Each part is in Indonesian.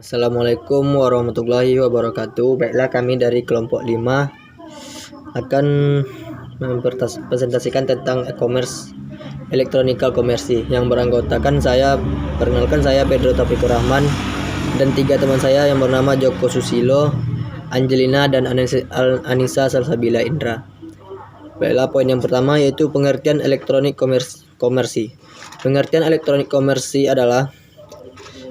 Assalamualaikum warahmatullahi wabarakatuh. Baiklah, kami dari kelompok 5 akan mempresentasikan tentang e-commerce electronical commerce yang beranggotakan perkenalkan saya Pedro Taufikur Rahman dan 3 teman saya yang bernama Joko Susilo, Angelina dan Anissa Salsabila Indra. Baiklah, poin yang pertama yaitu pengertian elektronik komersi. Pengertian elektronik komersi adalah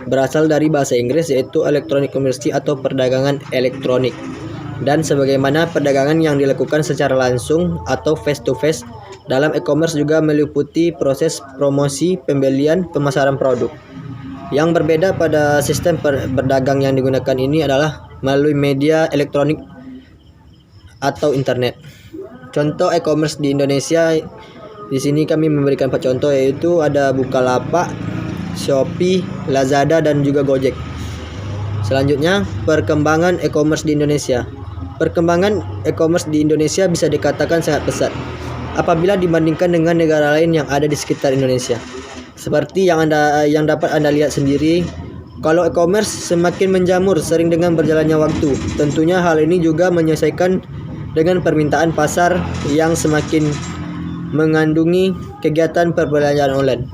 berasal dari bahasa Inggris yaitu electronic commerce atau perdagangan elektronik, dan sebagaimana perdagangan yang dilakukan secara langsung atau face to face. Dalam e-commerce juga meliputi proses promosi, pembelian, pemasaran produk. Yang berbeda pada sistem berdagang yang digunakan ini adalah melalui media elektronik atau internet. Contoh e-commerce di Indonesia, di sini kami memberikan 4 contoh, yaitu ada Bukalapak, Shopee, Lazada, dan juga Gojek. Selanjutnya, perkembangan e-commerce di Indonesia. Perkembangan e-commerce di Indonesia bisa dikatakan sangat pesat apabila dibandingkan dengan negara lain yang ada di sekitar Indonesia. Seperti yang dapat Anda lihat sendiri, kalau e-commerce semakin menjamur sering dengan berjalannya waktu. Tentunya hal ini juga menyesuaikan dengan permintaan pasar yang semakin mengandungi kegiatan perbelanjaan online.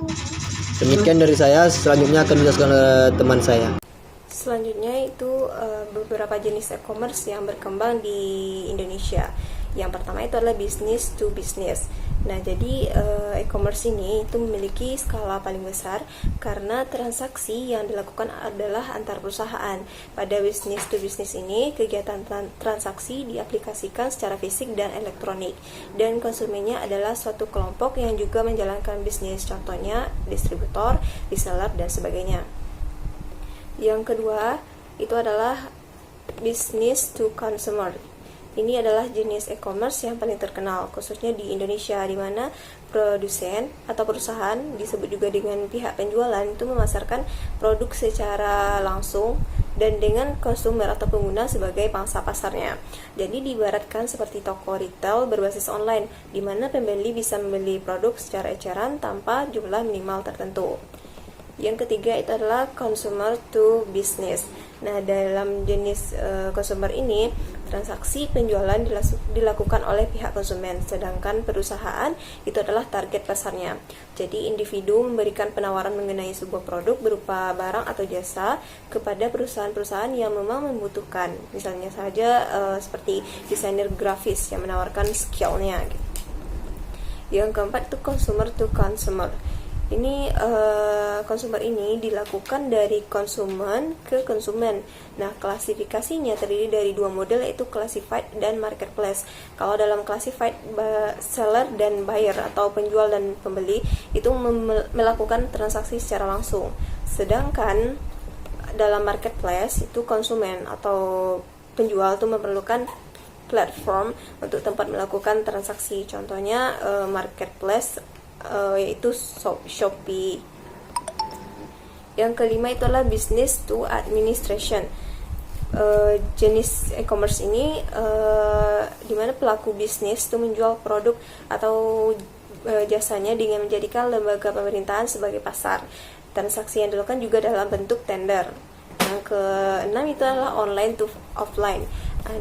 Demikian dari saya, selanjutnya akan dijelaskan oleh teman saya. Selanjutnya itu beberapa jenis e-commerce yang berkembang di Indonesia. Yang pertama itu adalah business to business. Nah, jadi e-commerce ini itu memiliki skala paling besar karena transaksi yang dilakukan adalah antar perusahaan. Pada business to business ini, kegiatan transaksi diaplikasikan secara fisik dan elektronik, dan konsumennya adalah suatu kelompok yang juga menjalankan bisnis, contohnya distributor, reseller, dan sebagainya. Yang kedua itu adalah business to consumer. Ini adalah jenis e-commerce yang paling terkenal khususnya di Indonesia, di mana produsen atau perusahaan, disebut juga dengan pihak penjualan, itu memasarkan produk secara langsung dan dengan konsumer atau pengguna sebagai pangsa pasarnya. Jadi diibaratkan seperti toko retail berbasis online, di mana pembeli bisa membeli produk secara eceran tanpa jumlah minimal tertentu. Yang ketiga itu adalah consumer to business. Nah, dalam jenis consumer ini, transaksi penjualan dilakukan oleh pihak konsumen, sedangkan perusahaan itu adalah target pasarnya. Jadi individu memberikan penawaran mengenai sebuah produk berupa barang atau jasa kepada perusahaan-perusahaan yang memang membutuhkan. Misalnya saja seperti desainer grafis yang menawarkan skillnya. Yang keempat itu consumer to consumer. Ini konsumer ini dilakukan dari konsumen ke konsumen. Nah, klasifikasinya terdiri dari 2 model, yaitu classified dan marketplace. Kalau dalam classified, seller dan buyer atau penjual dan pembeli itu melakukan transaksi secara langsung. Sedangkan dalam marketplace itu konsumen atau penjual itu memerlukan platform untuk tempat melakukan transaksi. Contohnya marketplace yaitu Shopee. Yang kelima itu adalah business to administration. Jenis e-commerce ini di mana pelaku bisnis itu menjual produk atau jasanya dengan menjadikan lembaga pemerintahan sebagai pasar. Transaksi yang dilakukan juga dalam bentuk tender. Yang keenam itu adalah online to offline.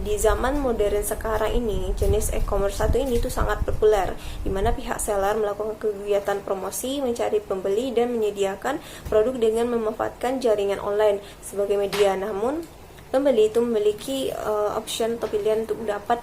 Di zaman modern sekarang ini, jenis e-commerce satu ini tuh sangat populer, di mana pihak seller melakukan kegiatan promosi, mencari pembeli, dan menyediakan produk dengan memanfaatkan jaringan online sebagai media. Namun, pembeli itu memiliki option atau pilihan untuk dapat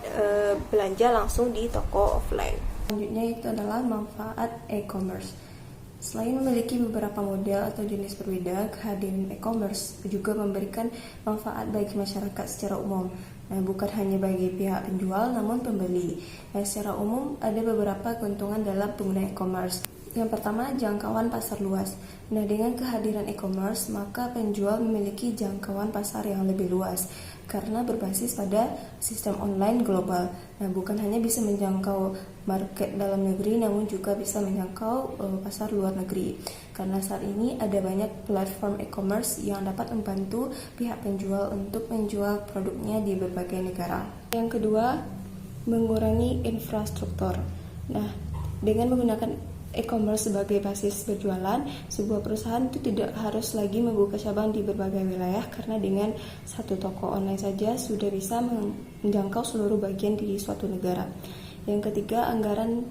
belanja langsung di toko offline. Selanjutnya itu adalah manfaat e-commerce. Selain memiliki beberapa model atau jenis berbeda, kehadiran e-commerce juga memberikan manfaat bagi masyarakat secara umum. Nah, bukan hanya bagi pihak penjual, namun pembeli. Nah, secara umum ada beberapa keuntungan dalam pengguna e-commerce. Yang pertama, jangkauan pasar luas. Nah, dengan kehadiran e-commerce, maka penjual memiliki jangkauan pasar yang lebih luas karena berbasis pada sistem online global. Nah, bukan hanya bisa menjangkau market dalam negeri, namun juga bisa menjangkau pasar luar negeri. Karena saat ini ada banyak platform e-commerce yang dapat membantu pihak penjual untuk menjual produknya di berbagai negara. Yang kedua, mengurangi infrastruktur. Nah, dengan menggunakan e-commerce sebagai basis berjualan, sebuah perusahaan itu tidak harus lagi membuka cabang di berbagai wilayah karena dengan satu toko online saja sudah bisa menjangkau seluruh bagian di suatu negara. Yang ketiga, anggaran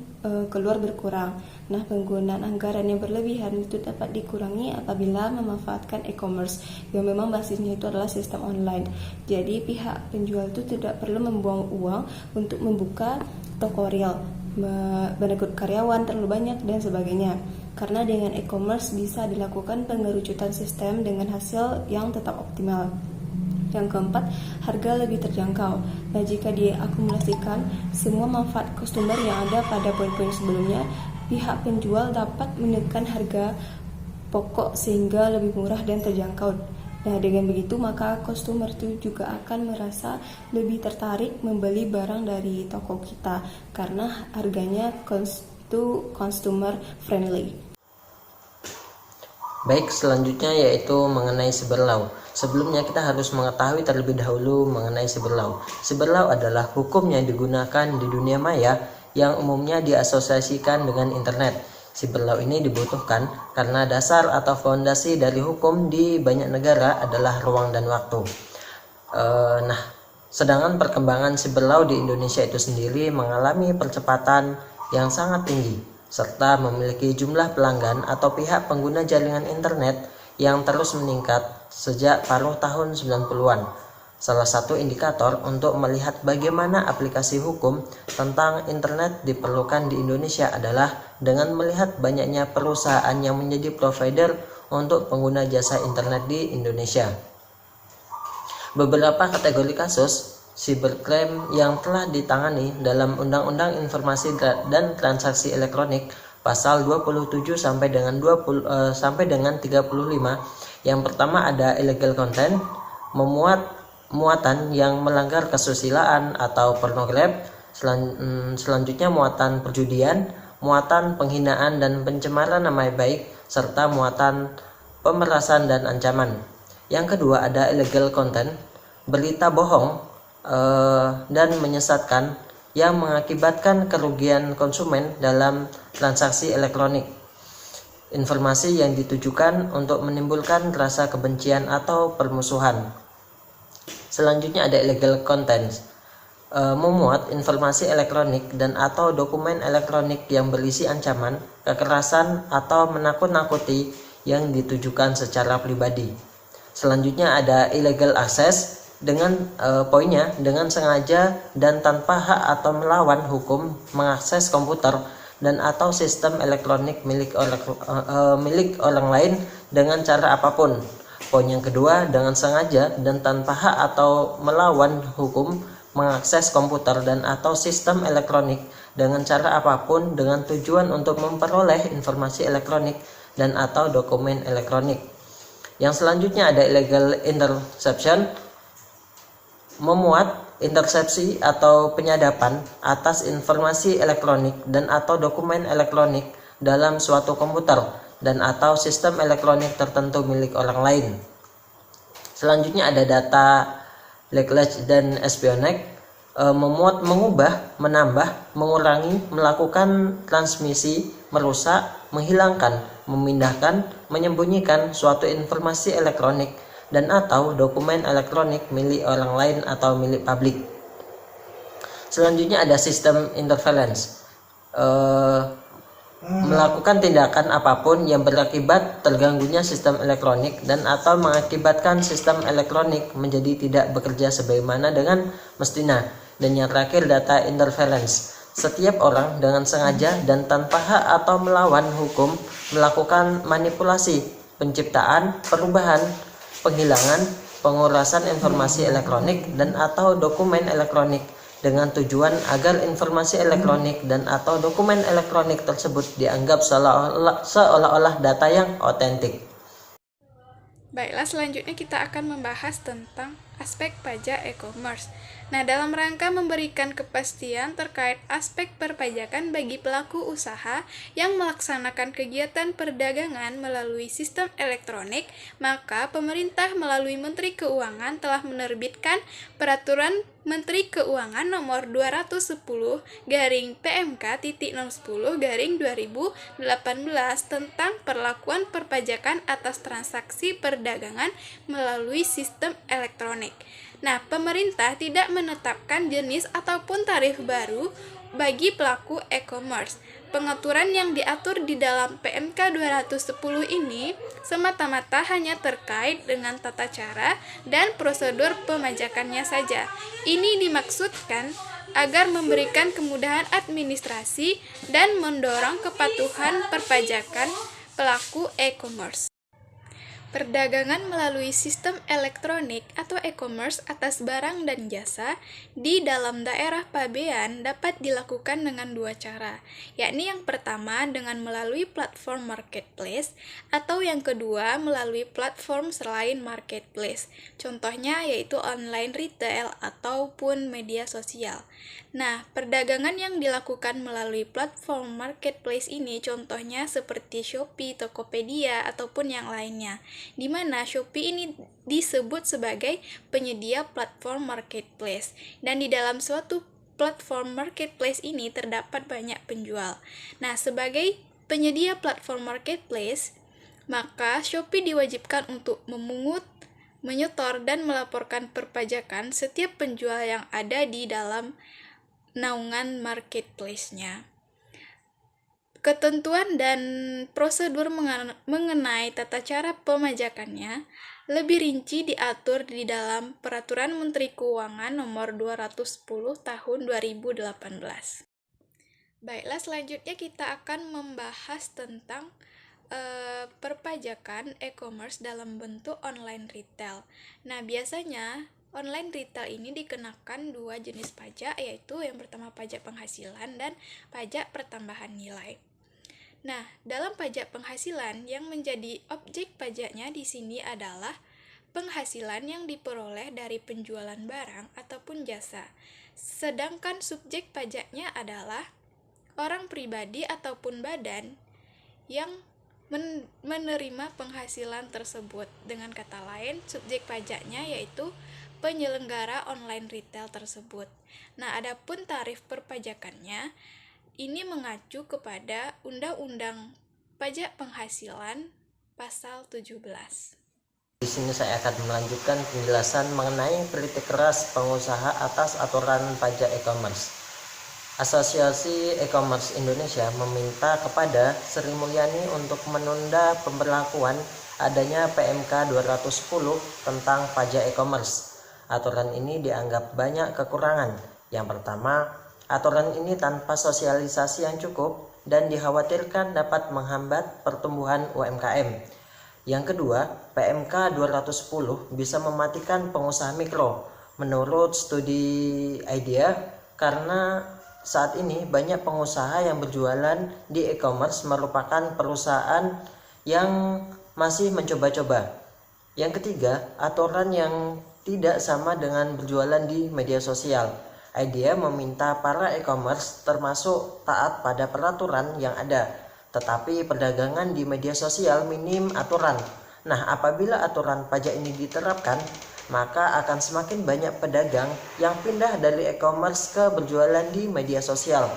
keluar berkurang. Nah, penggunaan anggaran yang berlebihan itu dapat dikurangi apabila memanfaatkan e-commerce yang memang basisnya itu adalah sistem online. Jadi, pihak penjual itu tidak perlu membuang uang untuk membuka toko real, merekrut karyawan terlalu banyak dan sebagainya. Karena dengan e-commerce bisa dilakukan pengerucutan sistem dengan hasil yang tetap optimal. Yang keempat, harga lebih terjangkau. Nah, jika diakumulasikan semua manfaat customer yang ada pada poin-poin sebelumnya, pihak penjual dapat menekan harga pokok sehingga lebih murah dan terjangkau. Nah, dengan begitu maka customer itu juga akan merasa lebih tertarik membeli barang dari toko kita karena harganya itu consumer friendly. Baik, selanjutnya yaitu mengenai Siberlau. Sebelumnya kita harus mengetahui terlebih dahulu mengenai Siberlau. Siberlau adalah hukum yang digunakan di dunia maya yang umumnya diasosiasikan dengan internet. Siberlau ini dibutuhkan karena dasar atau fondasi dari hukum di banyak negara adalah ruang dan waktu. Sedangkan perkembangan Siberlau di Indonesia itu sendiri mengalami percepatan yang sangat tinggi serta memiliki jumlah pelanggan atau pihak pengguna jaringan internet yang terus meningkat sejak paruh tahun 90-an. Salah satu indikator untuk melihat bagaimana aplikasi hukum tentang internet diperlukan di Indonesia adalah dengan melihat banyaknya perusahaan yang menjadi provider untuk pengguna jasa internet di Indonesia. Beberapa kategori kasus cybercrime yang telah ditangani dalam Undang-Undang Informasi dan Transaksi Elektronik pasal 27 sampai dengan 35. Yang pertama ada illegal content, muatan yang melanggar kesusilaan atau pornografi. Selanjutnya muatan perjudian, muatan penghinaan dan pencemaran nama baik serta muatan pemerasan dan ancaman. Yang kedua ada illegal content, berita bohong dan menyesatkan yang mengakibatkan kerugian konsumen dalam transaksi elektronik. Informasi yang ditujukan untuk menimbulkan rasa kebencian atau permusuhan. Selanjutnya ada illegal content, memuat informasi elektronik dan atau dokumen elektronik yang berisi ancaman, kekerasan atau menakut-nakuti yang ditujukan secara pribadi. Selanjutnya ada illegal access, dengan poinnya dengan sengaja dan tanpa hak atau melawan hukum mengakses komputer dan atau sistem elektronik milik orang lain dengan cara apapun. Poin yang kedua, dengan sengaja dan tanpa hak atau melawan hukum mengakses komputer dan atau sistem elektronik dengan cara apapun dengan tujuan untuk memperoleh informasi elektronik dan atau dokumen elektronik. Yang selanjutnya ada illegal interception, memuat intersepsi atau penyadapan atas informasi elektronik dan atau dokumen elektronik dalam suatu komputer dan atau sistem elektronik tertentu milik orang lain. Selanjutnya ada data leakage dan espionage, memuat, mengubah, menambah, mengurangi, melakukan transmisi, merusak, menghilangkan, memindahkan, menyembunyikan suatu informasi elektronik dan atau dokumen elektronik milik orang lain atau milik publik. Selanjutnya ada sistem interference, melakukan tindakan apapun yang berakibat terganggunya sistem elektronik dan atau mengakibatkan sistem elektronik menjadi tidak bekerja sebagaimana dengan mestinya. Dan yang terakhir data interference, setiap orang dengan sengaja dan tanpa hak atau melawan hukum melakukan manipulasi, penciptaan, perubahan, penghilangan, pengurasan informasi elektronik dan atau dokumen elektronik dengan tujuan agar informasi elektronik dan atau dokumen elektronik tersebut dianggap seolah-olah data yang otentik. Baiklah, selanjutnya kita akan membahas tentang aspek pajak e-commerce. Nah, dalam rangka memberikan kepastian terkait aspek perpajakan bagi pelaku usaha yang melaksanakan kegiatan perdagangan melalui sistem elektronik, maka pemerintah melalui Menteri Keuangan telah menerbitkan Peraturan Menteri Keuangan Nomor 210/PMK.010/2018 tentang perlakuan perpajakan atas transaksi perdagangan melalui sistem elektronik. Nah, pemerintah tidak menetapkan jenis ataupun tarif baru bagi pelaku e-commerce. Pengaturan yang diatur di dalam PMK 210 ini semata-mata hanya terkait dengan tata cara dan prosedur pemajakannya saja. Ini dimaksudkan agar memberikan kemudahan administrasi dan mendorong kepatuhan perpajakan pelaku e-commerce. Perdagangan melalui sistem elektronik atau e-commerce atas barang dan jasa di dalam daerah pabean dapat dilakukan dengan dua cara, yakni yang pertama dengan melalui platform marketplace atau yang kedua melalui platform selain marketplace. Contohnya yaitu online retail ataupun media sosial. Nah, perdagangan yang dilakukan melalui platform marketplace ini contohnya seperti Shopee, Tokopedia, ataupun yang lainnya, di mana Shopee ini disebut sebagai penyedia platform marketplace, dan di dalam suatu platform marketplace ini terdapat banyak penjual. Nah, sebagai penyedia platform marketplace, maka Shopee diwajibkan untuk memungut, menyetor, dan melaporkan perpajakan setiap penjual yang ada di dalam naungan marketplace-nya. Ketentuan dan prosedur mengenai tata cara pemajakannya lebih rinci diatur di dalam Peraturan Menteri Keuangan Nomor 210 Tahun 2018. Baiklah, selanjutnya kita akan membahas tentang perpajakan e-commerce dalam bentuk online retail. Nah, biasanya online retail ini dikenakan dua jenis pajak, yaitu yang pertama pajak penghasilan dan pajak pertambahan nilai. Nah, dalam pajak penghasilan yang menjadi objek pajaknya di sini adalah penghasilan yang diperoleh dari penjualan barang ataupun jasa. Sedangkan subjek pajaknya adalah orang pribadi ataupun badan yang menerima penghasilan tersebut. Dengan kata lain, subjek pajaknya yaitu penyelenggara online retail tersebut. Nah, adapun tarif perpajakannya ini mengacu kepada Undang-Undang Pajak Penghasilan Pasal 17. Di sini saya akan melanjutkan penjelasan mengenai kritik keras pengusaha atas aturan pajak e-commerce. Asosiasi E-commerce Indonesia meminta kepada Sri Mulyani untuk menunda pemberlakuan adanya PMK 210 tentang pajak e-commerce. Aturan ini dianggap banyak kekurangan. Yang pertama, aturan ini tanpa sosialisasi yang cukup dan dikhawatirkan dapat menghambat pertumbuhan UMKM. Yang kedua, PMK 210 bisa mematikan pengusaha mikro. Menurut studi IDEA, karena saat ini banyak pengusaha yang berjualan di e-commerce merupakan perusahaan yang masih mencoba-coba. Yang ketiga, aturan yang tidak sama dengan berjualan di media sosial. IDEA meminta para e-commerce termasuk taat pada peraturan yang ada, tetapi perdagangan di media sosial minim aturan. Nah, apabila aturan pajak ini diterapkan, maka akan semakin banyak pedagang yang pindah dari e-commerce ke berjualan di media sosial.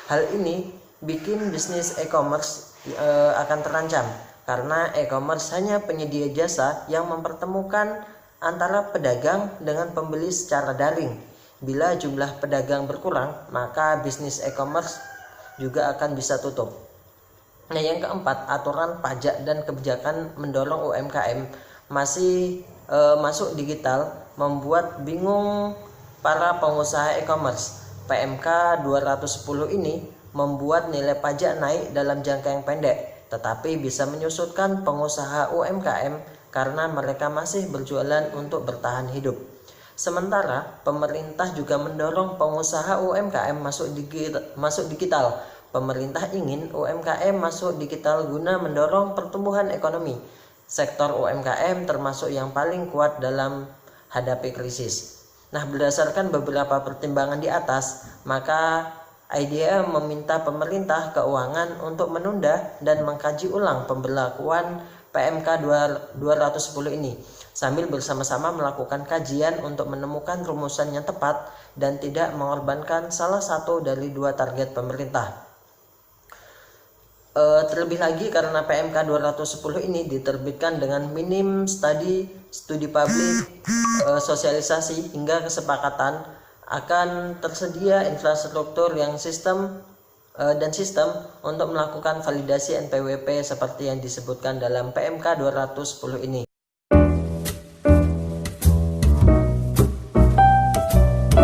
Hal ini bikin bisnis e-commerce akan terancam, karena e-commerce hanya penyedia jasa yang mempertemukan antara pedagang dengan pembeli secara daring. Bila jumlah pedagang berkurang, maka bisnis e-commerce juga akan bisa tutup. Nah, yang keempat, aturan pajak dan kebijakan mendorong UMKM masih masuk digital membuat bingung para pengusaha e-commerce. PMK 210 ini membuat nilai pajak naik dalam jangka yang pendek, tetapi bisa menyusutkan pengusaha UMKM karena mereka masih berjualan untuk bertahan hidup. Sementara pemerintah juga mendorong pengusaha UMKM masuk digital. Pemerintah ingin UMKM masuk digital guna mendorong pertumbuhan ekonomi. Sektor UMKM termasuk yang paling kuat dalam hadapi krisis. Nah, berdasarkan beberapa pertimbangan di atas, maka IDEA meminta pemerintah keuangan untuk menunda dan mengkaji ulang pemberlakuan PMK 210 ini, sambil bersama-sama melakukan kajian untuk menemukan rumusan yang tepat dan tidak mengorbankan salah satu dari dua target pemerintah. Terlebih lagi karena PMK 210 ini diterbitkan dengan minim studi publik, sosialisasi hingga kesepakatan akan tersedia infrastruktur yang sistem untuk melakukan validasi NPWP seperti yang disebutkan dalam PMK 210 ini.